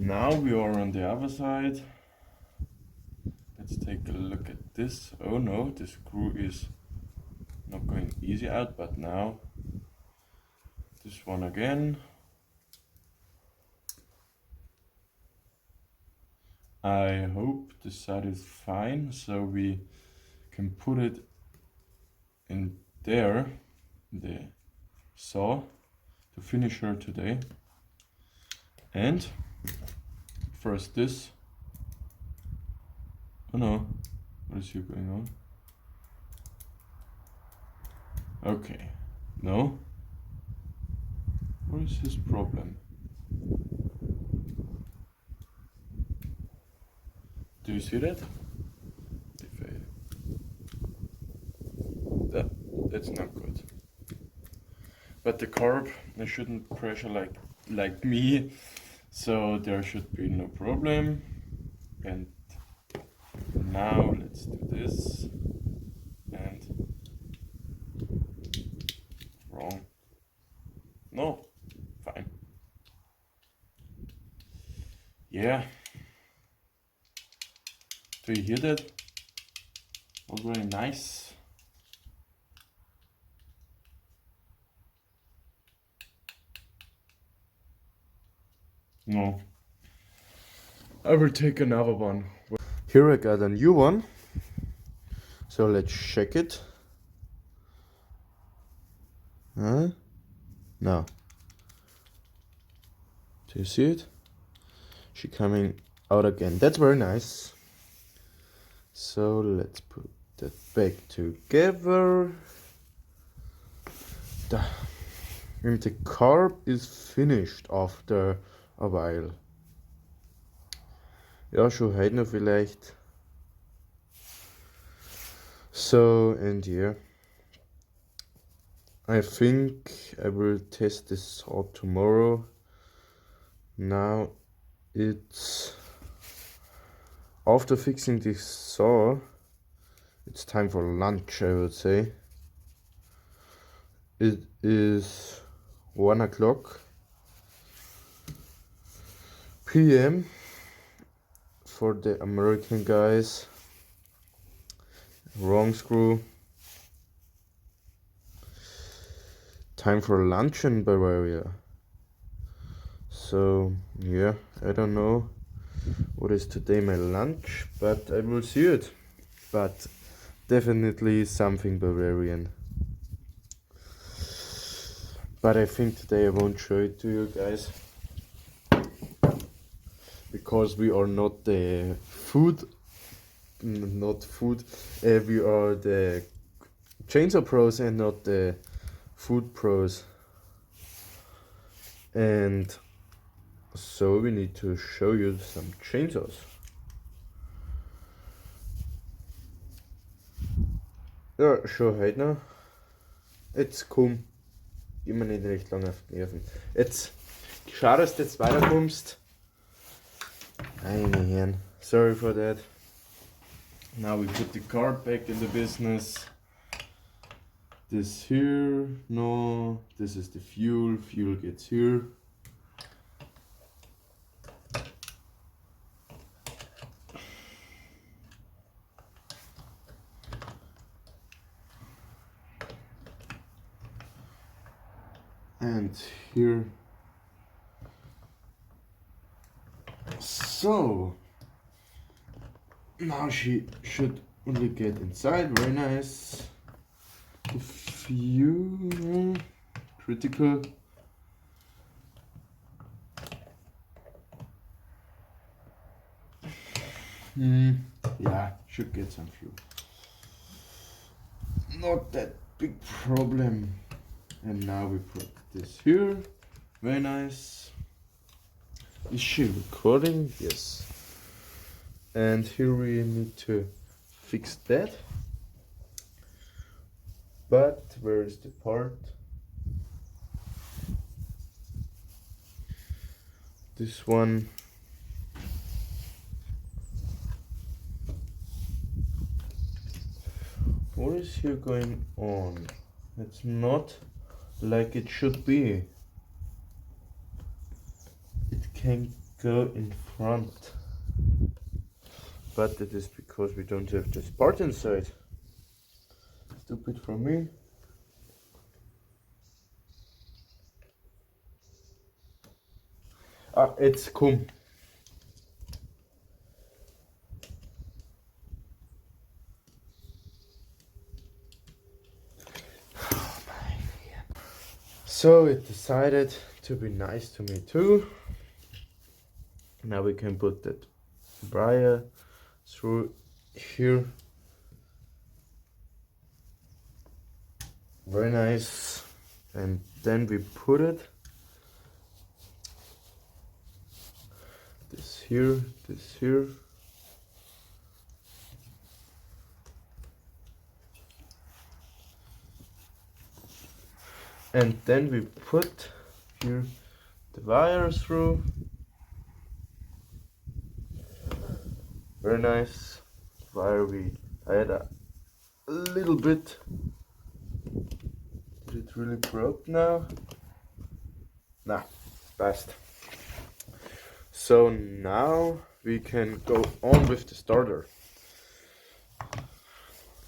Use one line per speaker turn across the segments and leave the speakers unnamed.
Now we are on the other side. Let's take a look at this. Oh no, the screw is not going easy out, but now this one again. I hope this side is fine, so we can put it in there, the saw, to finish her today. And first this. Oh no, what is here going on? Okay, no. What is his problem? Do you see that? That's not good. But the carb, I shouldn't pressure like me, so there should be no problem. And now let's do this. And wrong. No, fine. Yeah. Do you hear that? All very nice. No. I will take another one. Here I got a new one. So let's check it. Huh? No. Do you see it? She coming out again. That's very nice. So let's put that back together. And the carb is finished after a while. Ja, schon heute noch vielleicht. So, and yeah. I think I will test this out tomorrow. Now it's after fixing this saw, it's time for lunch, I would say. It is 1 o'clock p.m. for the American guys. Wrong screw. Time for lunch in Bavaria. So yeah, I don't know what is today my lunch, but I will see it. But definitely something Bavarian. But I think today I won't show it to you guys, because we are not the food, we are the chainsaw pros and not the food pros. And so we need to show you some chainsaws. Ja, schon heute noch. Jetzt komm. Geh mir nicht recht lange auf die Nerven. Jetzt schau, dass du jetzt weiterkommst. Meine Herren. Sorry for that. Now we put the card back in the business. This here, no. This is the fuel. Fuel gets here. And here. So now she should only get inside. Very nice. A few critical. Yeah, should get some fuel. Not that big problem. And now we put this here. Very nice. Is she recording? Yes. And here we need to fix that. But where is the part? This one. What is here going on? It's not like it should be. It can go in front. But that is because we don't have this part inside. Stupid from me. Ah, it's come. So it decided to be nice to me too. Now we can put that wire through here. Very nice. And then we put it this here, this here. And then we put here the wire through. Very nice. Wire we had a little bit. Is it really broke now? Nah, best. So now we can go on with the starter.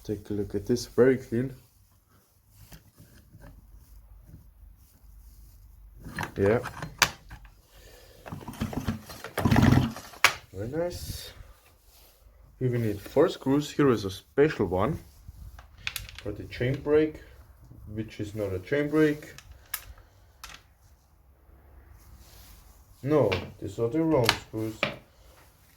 Take a look at this, very clean. Yeah. Very nice. Here we need 4 screws. Here is a special one for the chain brake, which is not a chain brake. No, these are the wrong screws.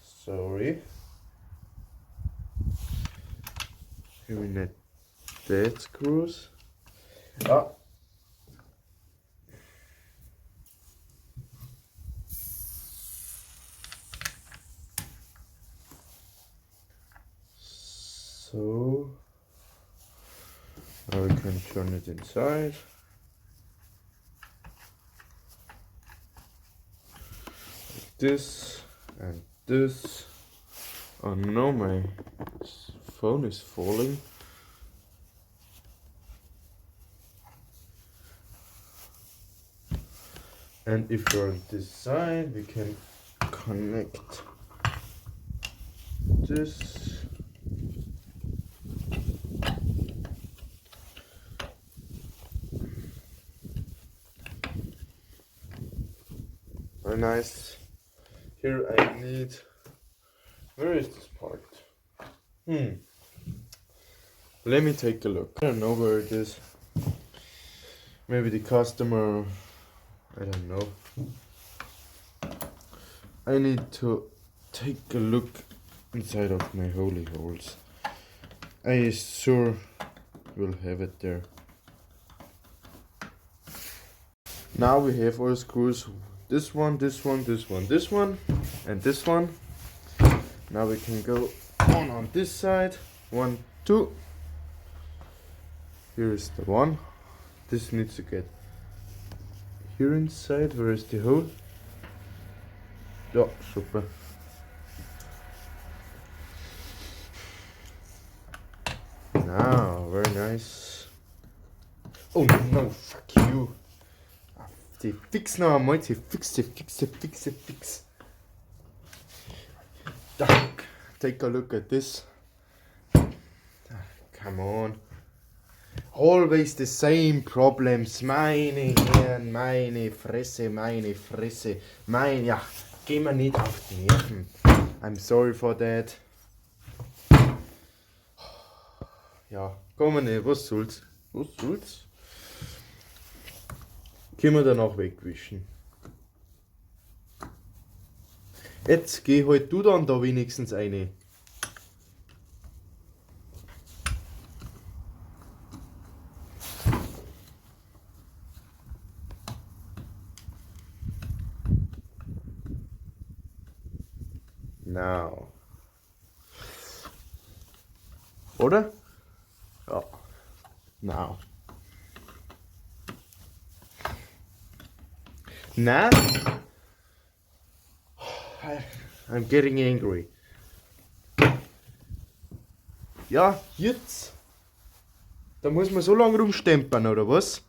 Sorry. Here we need that screws. Ah. So now we can turn it inside. Like this and this. Oh no, my phone is falling. And if you're on this side, we can connect this. Very nice. Here I need. Where is this part? Let me take a look. I don't know where it is. Maybe the customer. I don't know. I need to take a look inside of my holy holes. I sure will have it there. Now we have all screws. This one, this one, this one, this one, and this one. Now we can go on this side. 1, 2. Here is the one. This needs to get here inside. Where is the hole? Yeah, super. Now, very nice. Oh no, fuck you. Die fix noch einmal, die fix. Take a look at this. Come on. Always the same problems. Meine Herren, meine Fresse. Ja, geh mir nicht auf die Nerven. I'm sorry for that. Ja, komm nicht, was soll's? Können wir danach wegwischen. Jetzt geh halt du dann da wenigstens rein. Now. Oder? Ja. Now. Now, I'm getting angry. Ja, jetzt. Da muss man so lange rumstempern, oder was?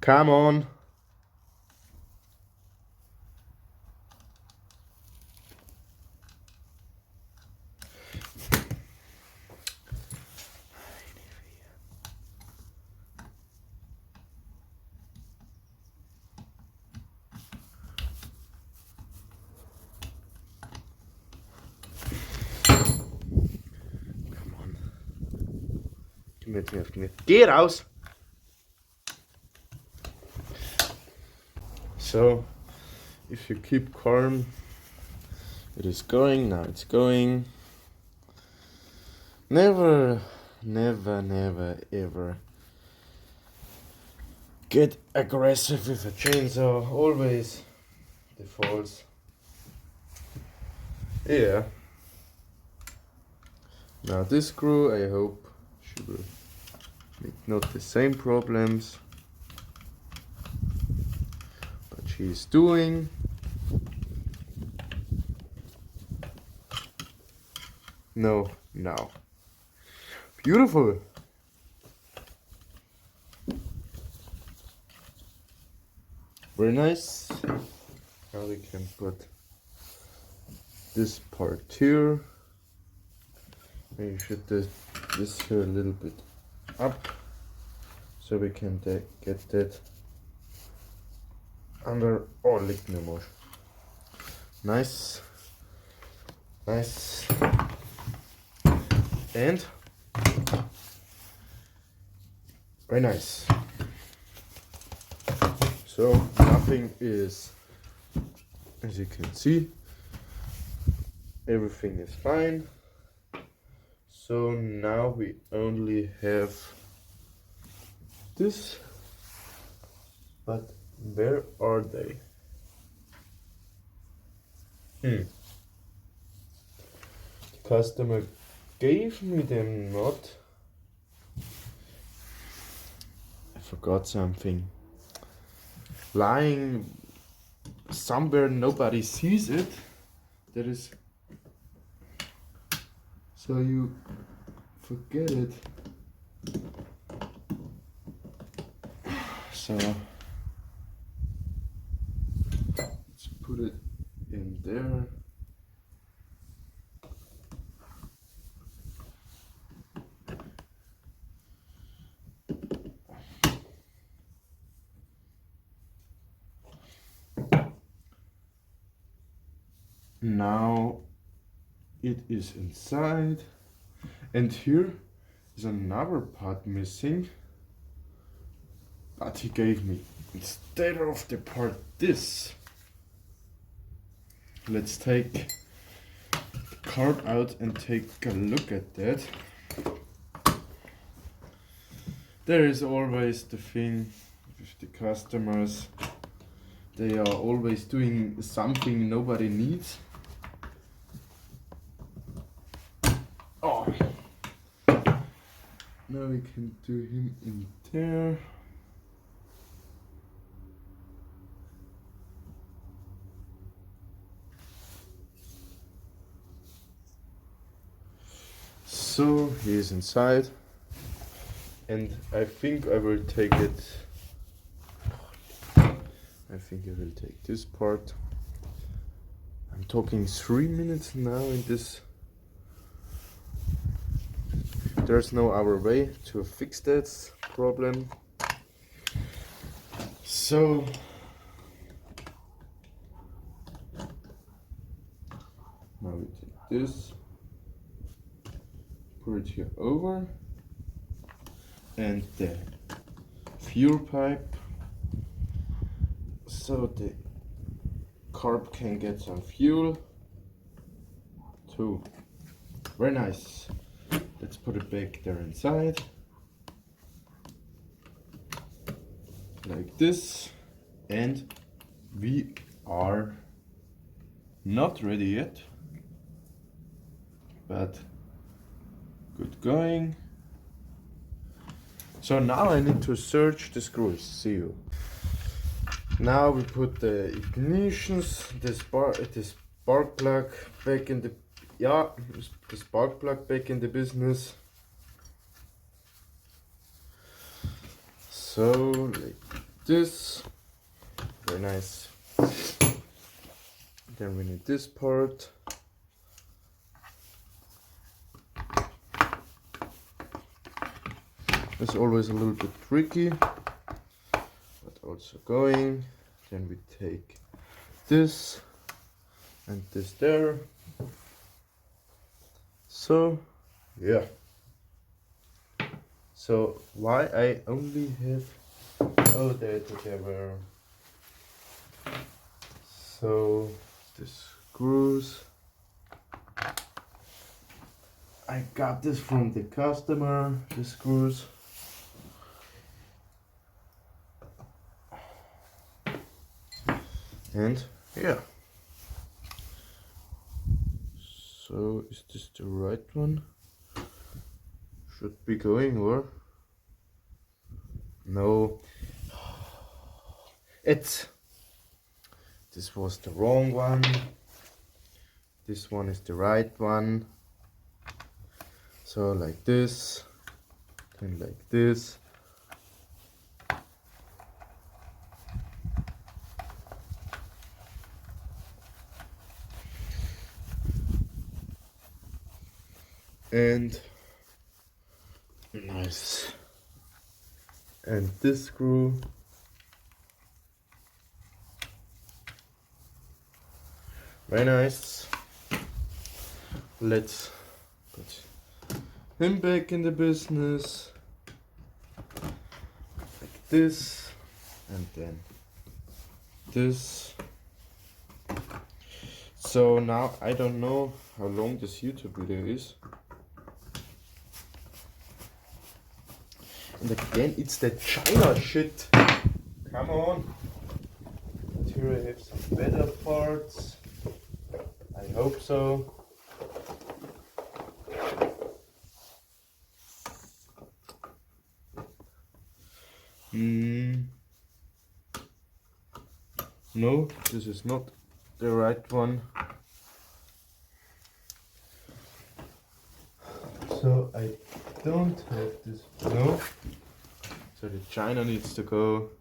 Come on. Come on. Give me. Geh raus! So, if you keep calm, it is going, now it's going. Never, ever get aggressive with a chainsaw, always the falls. Yeah. Now this screw, I hope she will make not the same problems, but she's doing. No, now. Beautiful. Very nice. Now we can put this part here. We should this here a little bit up, so we can get that under. Oh, liegt mir more. Nice, nice, and very nice. So nothing is, as you can see, everything is fine. So now we only have this, but where are they? The customer gave me them not. I forgot something. Lying somewhere nobody sees it. That is, so you forget it. So let's put it in there. Now it is inside, and here is another part missing, but he gave me instead of the part this. Let's take the card out and take a look at that. There is always the thing with the customers, they are always doing something nobody needs. Oh, now we can do him in there. So he is inside, and I think I will take it. I think I will take this part. I'm talking 3 minutes now in this. There's no other way to fix that problem. So now we take this, put it here over, and the fuel pipe, so the carb can get some fuel too. Very nice. Let's put it back there inside, like this, and we are not ready yet, but good going. So now I need to search the screws. See you. Now we put the ignitions, the spark plug back in the the spark plug back in the business. So like this. Very nice. Then we need this part. It's always a little bit tricky, but also going. Then we take this and this there. So yeah. So why I only have there were so the screws. I got this from the customer, the screws. And yeah. So is this the right one? Should be going, or? No. This was the wrong one. This one is the right one. So like this, and like this. And nice. And this screw. Very nice. Let's put him back in the business. Like this. And then this. So now I don't know how long this YouTube video is. And again, it's the China shit. Come on. And here I have some better parts. I hope so. No, this is not the right one. So I don't have this. No. So the China needs to go.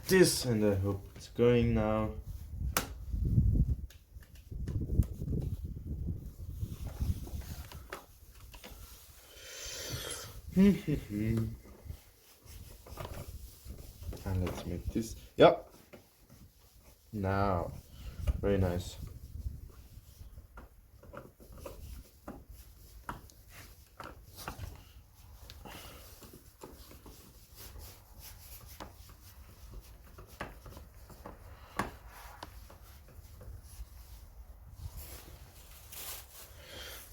This, and I hope it's going now. And let's make this. Yep. Now, very nice.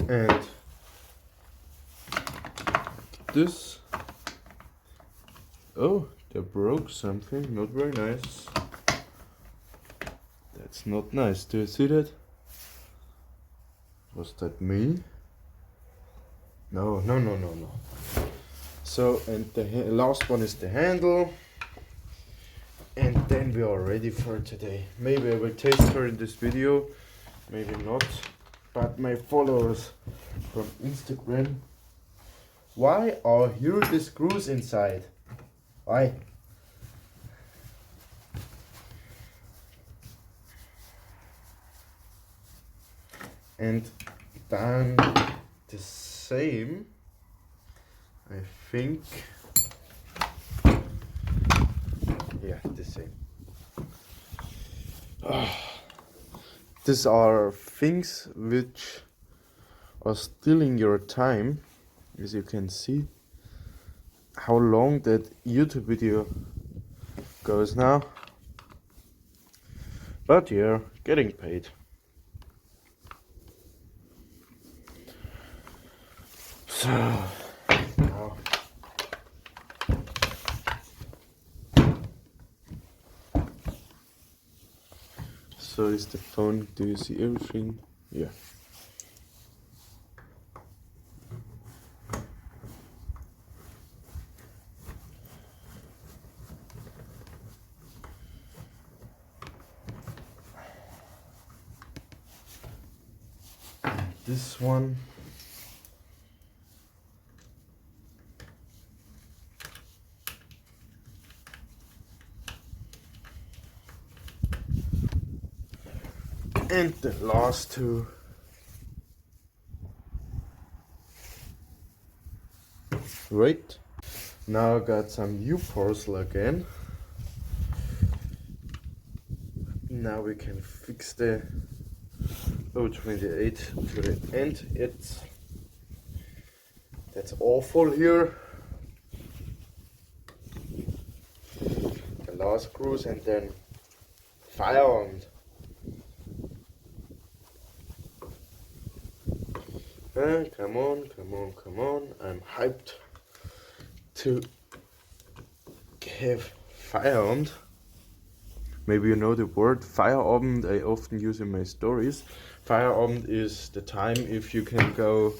And this. Oh, they broke something. Not very nice. That's not nice. Do you see that? Was that me? No. So, and the last one is the handle. And then we are ready for today. Maybe I will taste her in this video. Maybe not. But my followers from Instagram, why are here the screws inside? Why? And then the same, I think. Yeah, the same. These are things which are stealing your time, as you can see. How long that YouTube video goes now. But you're getting paid. So now so is the phone. Do you see everything? Yeah. This one. And the last two. Right. Now I got some U-parcel again. Now we can fix the 028 to the end. That's awful here. The last screws and then firearmed. Come on, come on, come on. I'm hyped to have firearmed. Maybe you know the word Feierabend. I often use in my stories. Feierabend is the time if you can go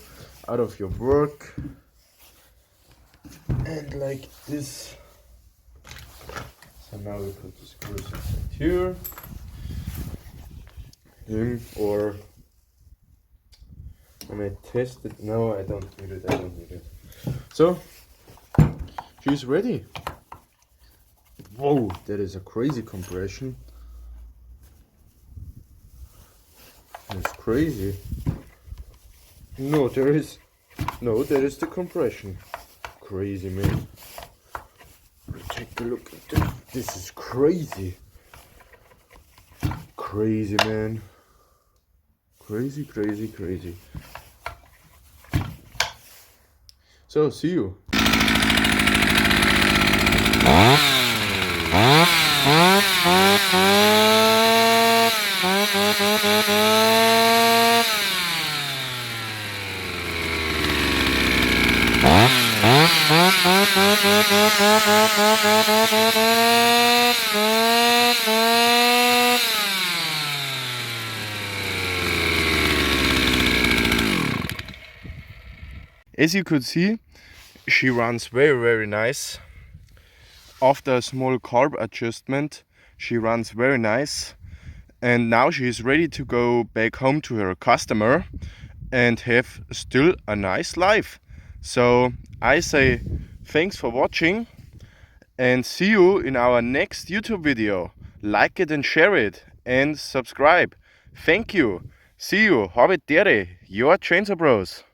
out of your work and like this. So now we put the screws inside here. Or when I test it, no, I don't need it, I don't need it. So, she's ready. Whoa, that is a crazy compression. That's crazy. No, there is the compression. Crazy, man. Take a look at this. This is crazy. Crazy, man. Crazy, crazy, crazy. So, see you. As you could see, she runs very, very nice. After a small carb adjustment, she runs very nice. And now she is ready to go back home to her customer and have still a nice life. So I say thanks for watching and see you in our next YouTube video. Like it and share it and subscribe. Thank you. See you. Have it dere. Your Chainsaw Bros.